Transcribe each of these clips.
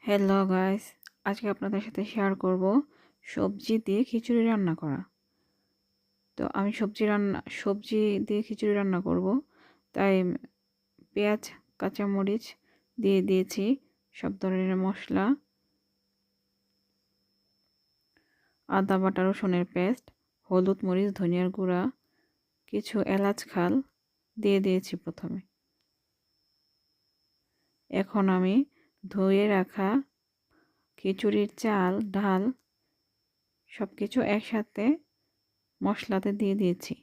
Hello guys, আজকে আপনাদের সাথে শেয়ার করব সবজি দিয়ে খিচুড়ি রান্না করা। তো আমি সবজি দিয়ে খিচুড়ি রান্না করব, তাই পেঁয়াজ, কাঁচামরিচ দিয়ে দিয়েছি, সব ধরনের মশলা, আদা বাটা, রসুনের পেস্ট, হলুদ, মরিচ, ধনিয়ার গুঁড়া, কিছু এলাচ খাল দিয়ে দিয়েছি প্রথমে। এখন আমি ধুয়ে রাখা খিচুড়ির চাল, ডাল সব কিছু একসাথে মশলাতে দিয়ে দিয়েছি।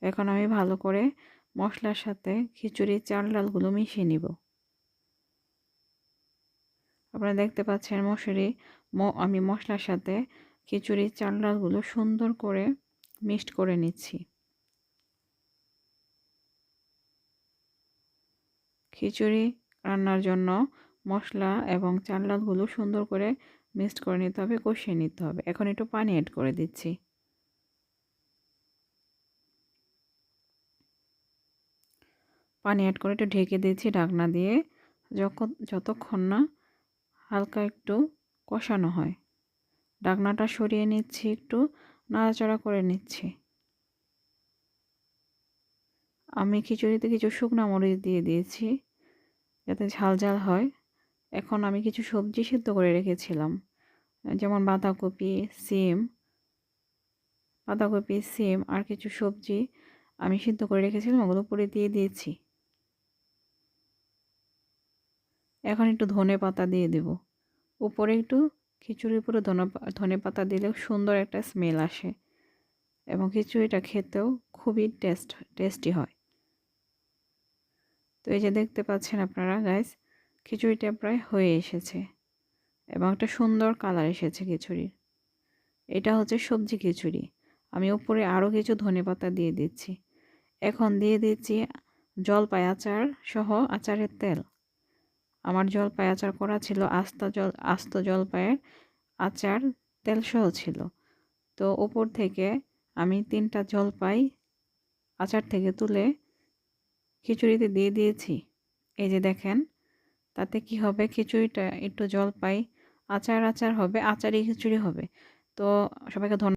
এখন আমি ভালো করে মশলার সাথে খিচুড়ির চাল ডালগুলো মিশিয়ে নিব। আপনারা দেখতে পাচ্ছেন আমি মশলার সাথে খিচুড়ির চাল ডালগুলো সুন্দর করে মিক্সড করে নিচ্ছি। খিচুড়ি রান্নার জন্য মশলা এবং চাল ডালগুলো সুন্দর করে মিক্সড করে নিতে হবে, কষিয়ে নিতে হবে। এখন একটু পানি অ্যাড করে দিচ্ছি। পানি অ্যাড করে একটু ঢেকে দিয়েছি ঢাকনা দিয়ে, যতক্ষণ না হালকা একটু কষানো হয়। ঢাকনাটা সরিয়ে নিচ্ছি, একটু নাড়াচাড়া করে নিচ্ছি। আমি খিচুড়িতে কিছু শুকনো মরিচ দিয়ে দিয়েছি যাতে ঝাল ঝাল হয়। এখন আমি কিছু সবজি সিদ্ধ করে রেখেছিলাম, যেমন বাঁধাকপি, সিম আর কিছু সবজি আমি সিদ্ধ করে রেখেছিলাম, ওগুলো উপরে দিয়ে দিয়েছি। এখন একটু ধনে পাতা দিয়ে দেব উপরে, একটু খিচুড়ির উপরে ধনে পাতা দিলে সুন্দর একটা স্মেল আসে এবং খিচুড়িটা খেতেও খুবই টেস্টি হয়। তো এই যে দেখতে পাচ্ছেন আপনারা গাইস, খিচুড়িটা প্রায় হয়ে এসেছে এবং একটা সুন্দর কালার এসেছে খিচুড়ির। এটা হচ্ছে সবজি খিচুড়ি। আমি উপরে আরও কিছু ধনেপাতা দিয়ে দিচ্ছি। এখন দিয়ে দিচ্ছি জলপাই আচার সহ আচারের তেল। আমার জলপাই আচার করা ছিল, আস্ত জলপাইয়ের আচার তেল সহ ছিল। তো উপর থেকে আমি 3টা জলপাই আচার থেকে তুলে খিচুড়িতে দিয়ে দিয়েছি। এই যে দেখেন, তাতে কি হবে, খিচুড়িটা একটু জলপাই আচার হবে, আচারি খিচুড়ি হবে। তো সবাইকে ধন্যবাদ।